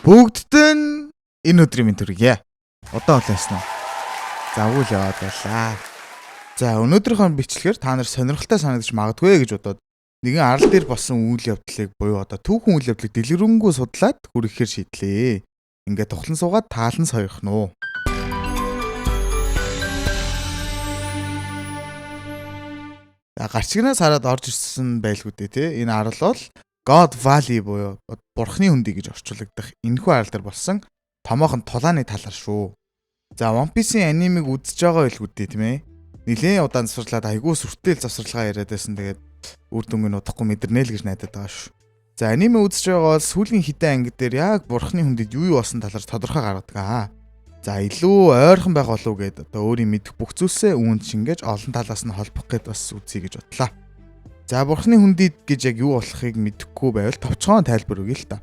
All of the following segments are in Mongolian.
Бүгдтэй нь энэ өдрийн мэнд хүргье. Одоо болоосон уу? За үйл яваад байлаа. За өнөөдрийнхөө бичлэгээр та нар сонирхолтой санагдаж магадгүй гэж бодоод нэгэн арал дээр болсон үйл явдлыг буюу одоо түүхэн үйл явдлыг дэлгэрэнгүй судлаад хүргэхээр шийдлээ. Ингээд тухлан суугаад таалан сойрох нь уу. Гарчигнаас хараад орж ирсэн байлгүй дээ тий. Энэ арал бол God Valley буюу бурхны хөндий гэж орчуулагдах энэхүү арал дээр болсон томоохон тулааны талар шүү. За One Piece-ийн анимыг үзэж байгаа байлгүй дээ тийм ээ. Нилээн удаан завсарлаад айгүй сүртэл завсарлага яриад байсан. Тэгээд үр дүнг нь удахгүй мэдэрнэ л гэж найдаад байгаа шүү. За аниме үзэж байгаа бол сүүлийн хэдэн анги дээр яг бурхны хүндэд юу болсон талаар тодорхой гаргадаг. За илүү ойрхон байх болов уу гэд одоо өөрийн мэдэх бүх зүйлсээ үүнд шингээж олон талаас нь холбох гэд бас үзье гэж бодлоо. За бурхны хүндий гэж яг юу болохыг мэдэхгүй байвал товчхон тайлбар өгье л та.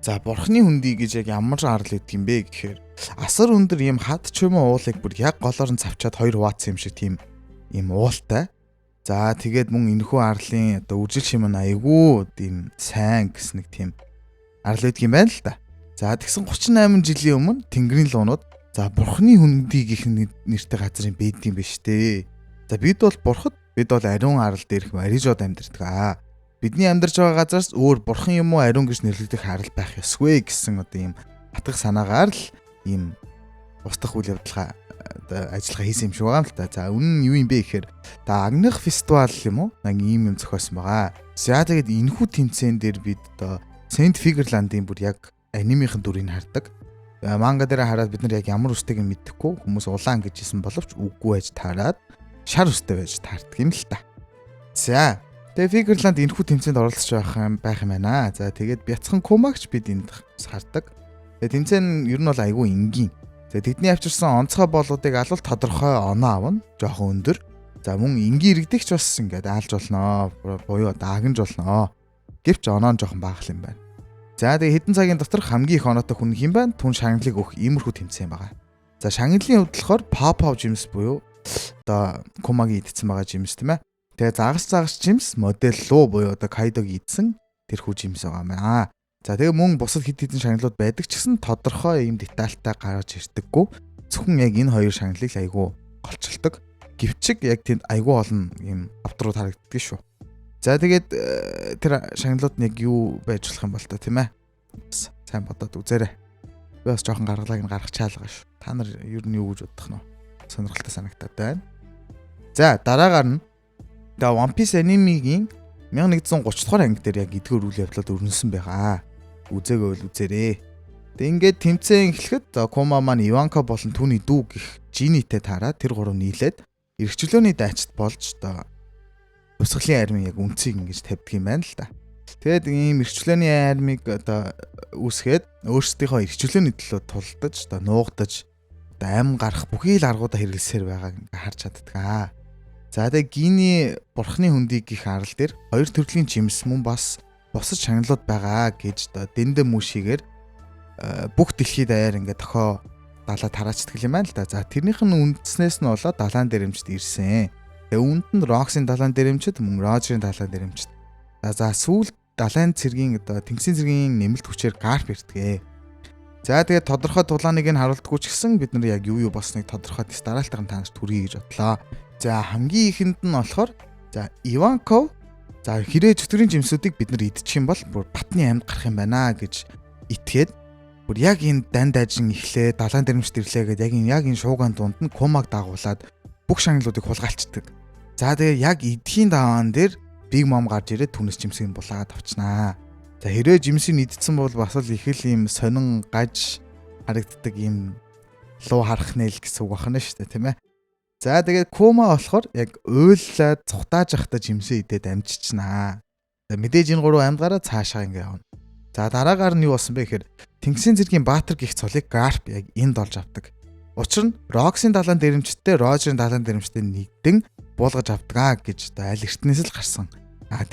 За бурхны хүндий гэж яг ямар арал гэдэг юм бэ гэхээр асар өндөр ийм хад ч юм уу уулыг бүр яг голоор нь цавчаад хоёр хуваацсан юм шиг тийм ийм уултай. За тэгээд мөн энэхүү арлын одоо үржил шимэн айгүй тийм сайн гэс нэг тийм арал байдаг юм байна л та. За тэгсэн 38 жилийн өмнө Тэнгэрийн луунууд за бурхны хүндий гэх нэртэй газрын бэд юм биш дээ. За бид бол бурхад бид бол ариун арал дээрх марижод амьдардаг. Бидний амьдарч байгаа газараас өөр бурхан юм уу ариун гэж нэрлэгдэх арал байх ёсгүй гэсэн одоо ийм батгах санаагаар л ийм устдах үйл явдлага ажиллагаа хийсэн юм шиг байгаа юм л та. За үнэн нь юу юм бэ гэхээр та агнах фестивал юм уу? Нэг ийм юм зохиосон байгаа. За тэгээд энэхүү тэмцээн дээр бид одоо Saint Figurland-ийн бүр яг анимийн дүрийг хардаг. Манга дээр хараад бид нар яг ямар үстэйг нь мэдэхгүй хүмүүс улаан гэж хэлсэн боловч үгүй байж таарад шар үстэй байж таардаг юм л та. За тэгээ Figurland энэхүү тэмцээнд оролцож байх юм байна. За тэгээд бяцхан Kumagч бид энд хардаг. Тэгээ тэмцээн ер нь бол айгүй энгийн. За тэдний авчирсан онцгой боолуудыг алвал тодорхой оноо авна. Жохон өндөр. За мөн энгийн иргэдэгч бас ингээд аалж болноо. Буюу даагнж болноо. Гэвч оноо нь жохон бага юм байна. За тэгээ хэдэн цагийн дотор хамгийн их оноотой хүн хэм байна? Түн шагналыг өгөх иймэрхүү тэмцээн байгаа. За шагналын хувьд болохоор Pop Gems буюу одоо Kumagi идсэн байгаа жимс тийм ээ. Тэгээ загас жимс модель луу буюу одоо Kaido-г идсэн тэрхүү жимс байгаа юм аа. За тэгээ мөн бусад хэд хэдэн шагналууд байдаг ч гэсэн тодорхой ийм детальтай гаргаж ирдэггүй. Зөвхөн яг энэ хоёр шагналыг айгүй голчилдог. Гэвчиг яг тэнд айгүй олон ийм авдрууд харагддаг шүү. За тэгээд тэр шагналууд нь яг юу байж болох юм бол та тийм ээ. Сайн бодоод үзээрэй. Би бас жоохон гаргалааг нь гаргах чаалгаа шүү. Та нар ер нь юу гэж бодох нь вэ? Сонирхолтой санагтаад байна. За дараагаар нь The One Piece анимигийн 1130 дугаар анги дээр яг эдгээр үйл явдлууд өрнөсөн байгаа. Үзээгүй үзээрэй. Тэг ингээд тэмцээн эхлэхэд Kuma маань Ivanka болон түүний дүү гих Jinny-тэй таараад тэр гурав нийлээд эрхчлөөний дайчид болж тусгалын армийн яг үнцийг ингэж тавьдаг юм байна л да. Тэгээд ийм эрхчлөөний армийг үүсгээд өөрсдийнхөө эрхчлөөний төлөө тулдаж нуугдаж ам гарах бүхий л аргуудаа хэрэглэсээр байгааг ингээ харж чаддаг. За тэгээ Гиний бурхны хөндий гих арал дээр хоёр төрлийн жимс мөн бас бусад шагналууд байгаа гэж дэндэ мүшигээр бүх дэлхийд даяар ингээ тохоо далаа тараачдаг юм байна л да. За тэрнийх нь үндснээс нь болоод далаан дээрэмчд ирсэн. Тэгээ үүнд нь Rox-ийн далаан дээрэмчд мөн Roger-ийн далаан дээрэмчд. За сүүлд далайн цэргийн тэнгисийн цэргийн нэмэлт хүчээр Garp ирдэг. За тэгээд тодорхой тулааныг нь харуулдаггүй ч гэсэн бид нар яг юу болсныг тодорхой тест дараалтайхан танаас түргий гэж бодлоо. За хамгийн ихэнд нь болохоор за Ivanka за хэрэг чөтгөрийн жимсүүдийг бид нар идчих юм бол бүр батны амьд гарах юм байна гэж итгээд бүр яг энэ данд дайжин ихлээ далайн дэрэмжт ирлээ гэдэг яг энэ шуугаан дунд нь Kumag дагуулад бүх шагналуудыг хулгайлцдаг. За тэгээд яг эдхийн даваан дээр Big Mom гарч ирээд түнэс жимсийг булаагаад авчнаа. За хэрэг жимсийг идсэн бол бас л их л ийм сонин гаж харагддаг ийм луу харах нээл гэсэн үг байна шүү дээ тийм ээ. За тэгээд Kuma болохоор яг уйллаад цухтааж ахта жимсээ идээд амжичнаа. За мэдээж энэ гурав амьдгаараа цаашаа ингээ явна. За дараагаар нь юу болсон бэ гэхээр Тэнгисийн цэргийн Баатар гих цолыг Garp яг энд олж авдаг. Учир нь Rox-ийн далаан дэрэмчтэй Roger-ийн далаан дэрэмчтэй нэгдэн буулгаж авдаг гэж аль эртнээс л гарсан.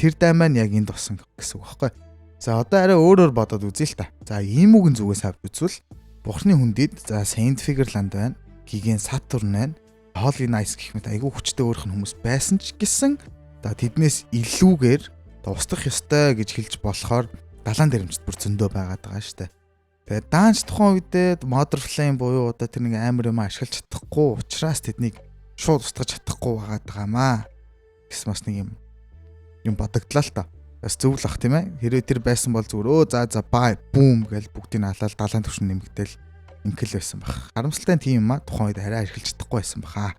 Тэр дай маань яг энд болсон гэсэн үг байхгүй. За одоо арай өөрөөр бодоод үзье л та. За ийм үгэн зүгээс авч үзвэл бурхны хүндид за Saint Figurland байна. Гигийн Saturn байна. Holy Knights гэх мэт айгүй хүчтэй өөрхөн хүмүүс байсан ч гэсэн тэднээс илүүгээр устгах ёстой гэж хэлж болохоор далаан дэрэмчд бүр зөндөө байгаад байгаа штэ. Тэгээд даанч тухайн үедээ Mother Flame буюу одоо тэр нэг амар юм ашиглаж чадахгүй учраас тэднийг шууд устгаж чадахгүй байгаамаа. Гэсэн бас нэг юм бодогдлаа л та. Бас зөв л ах тийм ээ. Хэрвээ тэр байсан бол зүгээр за бай бүүм гэж бүгдийг алаад далайн түвшин нэмэгдээл инкэл байсан баг. Харамсалтай тийм юм а тухайн үед арай ашиглаж чадахгүй байсан баха.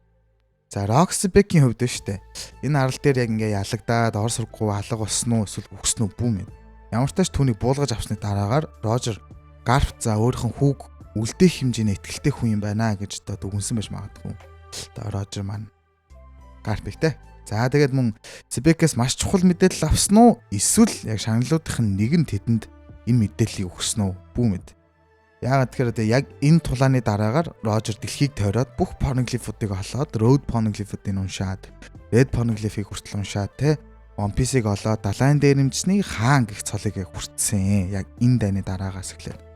За Roxy-Beck-ийн хувьд нь штэ. Энэ арал дээр яг ингээ ялагдаад ор сургуу алга болсон уу эсвэл үгсэн үү бүүм юм. Ямар ч тач түүнийг буулгаж авсны дараагаар Roger Garp за өөрийнх нь хүүг үлдээх хэмжээний ихтгэлтэй хүн юм байна гэж одоо дүгнсэн байж магадгүй. Одоо Roger маань Garp-ийг те. За тэгээд мөн Sebek-ээс маш чухал мэдээлэл авсан уу? Эсвэл яг шагналуудын нэг нь тэдэнд энэ мэдээллийг өгсөн үү? Бүүмэд. Яагаад тэгэхээр яг энэ тулааны дараагаар Roger дэлхийг тойроод бүх poneglyph-уудыг олоод Road poneglyph-уудыг уншаад, Red poneglyph-ийг хүртэл уншаад те One Piece-ийг олоод далайн дээрэмчний хаан гэх цолыг хүртсэн. Яг энэ дайны дараагаас эхлээд.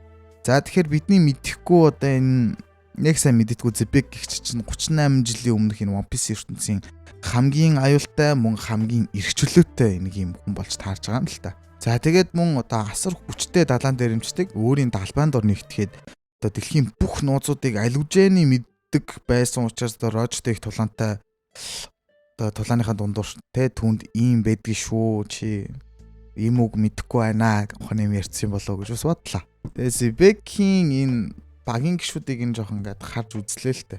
За тэгэхээр бидний мэдэхгүй одоо энэ нэг сайн мэддэггүй Sebek гихч чинь 38 жилийн өмнөх энэ One Piece ертөнцийн хамгийн аюултай мөн хамгийн эрхчлөөтэй нэг юм хүн болж таарж байгаа юм л та. За тэгээд мөн одоо асар хүчтэй далайн дээрэмчдэг өөрийн далбаан дор нэгтгэхэд одоо дэлхийн бүх нууцуудыг аль мэддэг байсан учраас одоо Roger их тулаантай одоо тулааныхаа дундуур те түнд ийм байдгийг шүү чи ийм үг мэдэхгүй байна гохны юм ярьсан болоо гэж бас бодлоо. Тэгээ Sebek-ийн энэ багийн гişүүдийг энэ жоох ингээд харж үзлээ л те.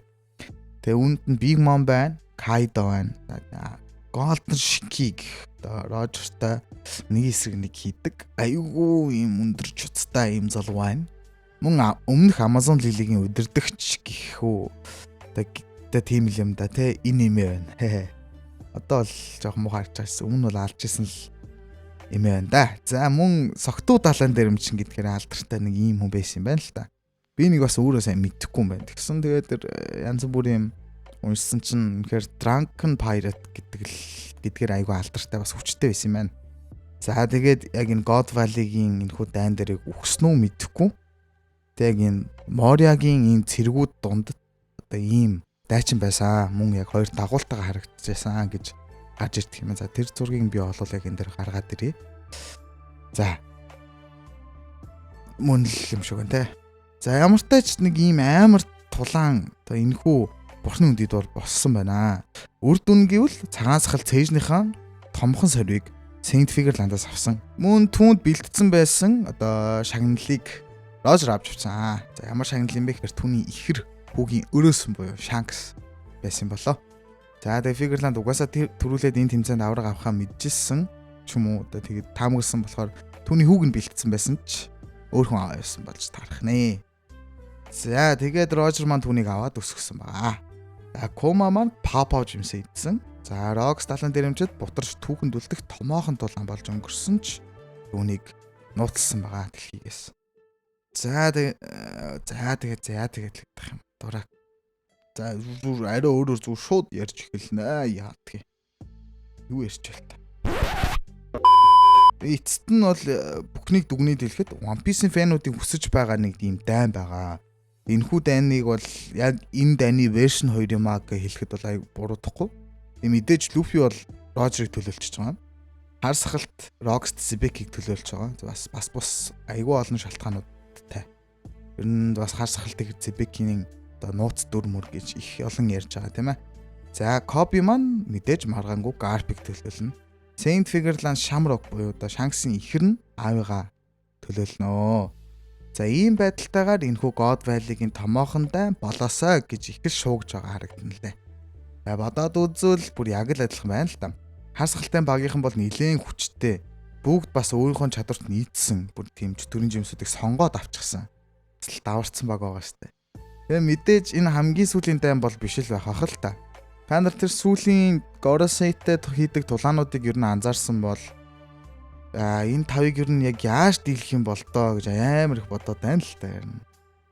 Тэгээ үүнд нь Big Mom байна, Kaido байна. Golden Shiki одоо Roger-тай нэг эсрэг нэг хийдэг. Айгүй ийм өндөр чуцтай ийм залуу байна. Мөн өмнөх Amazon Lily-гийн удирдагч гэх үү. Одоо тийм л юм да те энэ юм байна. Одоо л жоох муу харж байсан. Өмнө бол алж исэн л юм байна да. За мөн согтуу далайн дээрэмчин гэдгээр алдартай нэг ийм хүн байсан юм байна л да. Би нэг бас өөрөө сайн мэдэхгүй юм байна. Тэгсэн тэгээд тэр янз бүрийн уншсан чинь үнэхээр Drunken Pirate гэдгээр айгүй алдартай бас хүчтэй байсан юм байна. За тэгээд яг энэ God Valley-гийн энэ хүү дайн дээрийг өгсөн үү мэдэхгүй. Тэг яг энэ Moria-гийн энэ цэргүүд дунд одоо ийм дайчин байсан. Мөн яг хоёр дагуултайгаа харагдчихсан гэж гарч ирдэг юм. За тэр зургийг би олол яг энэ дээр гаргаад ирье. За. Мөн л юм шиг байна те. За ямар ч тач нэг ийм амар тулаан одоо энэхүү бурхны үндэд бол боссон байна. Үр дүн гэвэл цагаансхал цээжнийхаа томхон сорвийг Saint Figureland-аас авсан. Мөн түүнд бэлтгэсэн байсан одоо шагналыг Roger авч авсан. За ямар шагнал юм бэ гэхээр түүний ихэр хүүгийн өрөөсөн буюу Shanks байсан болоо. За тэгээ Figureland угаасаа төрүүлээд энэ тэмцээнд авраг авахаа мэдчихсэн ч юм уу. Одоо тэгээд таамагласан болохоор түүний хүүг нь бэлтгэсэн байсан ч өөр хүн авсан болж таарах нэ. За тэгээд Roger маань түүнийг аваад өсгсөн байгаа. За Kuma маань Papa жимсээ идсэн. За Rox талан дээрэмчэд бутарч түүхэнд үлдэх томоохон тулаан болж өнгөрсөн ч түүнийг нууцлсан байгаа дэлхийгээс. За тэгээд гэх юм. Дураа. За арай өөрөөр зүг шууд ярьж эхэлнэ. Яадгийг. Юу ярьж байл та. Эцэст нь бол бүхнийг дүгнээд хэлэхэд One Piece-ийн фэнүүдийн хүсэж байгаа нэг тийм дайн байгаа. Энэхүү дайныг бол яг энэ дайны version 2 юм аа гэж хэлэхэд бол аяг буруудахгүй. Мэдээж Luffy бол Roger-ыг төлөөлчихөж байгаа. Хар сахалт Rox Sebek-ийг төлөөлж байгаа. Бас бус айгүй олон шалтгаануудтай. Ер нь бас хар сахалтыг Sebek-ийн одоо нууц дүр мөр гэж их олон ярьж байгаа тийм ээ. За Kobe маань мэдээж маргаангүй Garp-ыг төлөөлнө. Saint Figureland Shamrock буюу одоо Shanks-ийн ихэр нь аавыгаа төлөөлнө. За ийм байдалтайгаар энэхүү God Valley-гийн томоохон дайн болоосоо гэж их л шуугж байгаа харагдана лээ. За бодоод үзвэл бүр яг л адилхан байна л да. Хар сахалтай багийнхан бол нэлээд хүчтэй. Бүгд бас өөрийнхөө чадварт нийцсэн бүр тийм төрийн жимсүүдийг сонгоод авчихсан. Эсвэл даварцсан баг байгаа штэ. Тэгээ мэдээж энэ хамгийн сүүлийн дайн бол биш л байх ах л та. Та нар тэр сүүлийн Gorosei-тэй хийдэг тулаануудыг ер нь анзаарсан бол энэ тавыг ер нь яг яаж дийлэх юм бол тоо гэж амар их бодоод байна л та ер нь.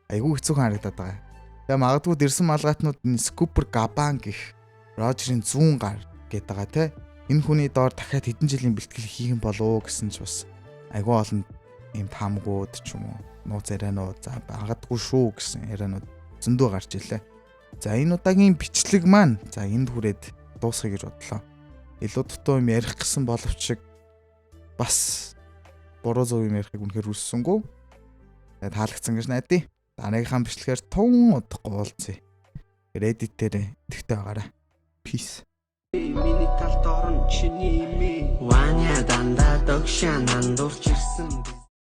Айгүй хэцүүхэн харагдаад байгаа. Тэгээ магадгүй дэрсэн малгайтнууд энэ Scooper Gaban гэх Roger-ийн зүүн гар гэдэг байгаа те. Энэ хүний доор дахиад хэдэн жилийн бэлтгэл хийх юм болоо гэсэн ч бас айгүй олон ийм таамгууд ч юм уу нууц ярианууд за магадгүй шүү гэсэн ярианууд зөндөө гарч илээ. За энэ удаагийн бичлэг маань за энд хүрээд дуусгая гэж бодлоо. Илүү дутуу юм ярих гэсэн боловч бас буруу зөв юм ярихыг үнэхээр хүссэнгүй. Тэгээд таалагдсан гэж найдаа. Дараагийнхаа бичлэгээр тун удахгүй уулзъя. Reddit дээр итгэвтэй байгаарай. Peace. Миний талд орон чиний имэ. Ваня дандаа догшаа нандуурч ирсэн.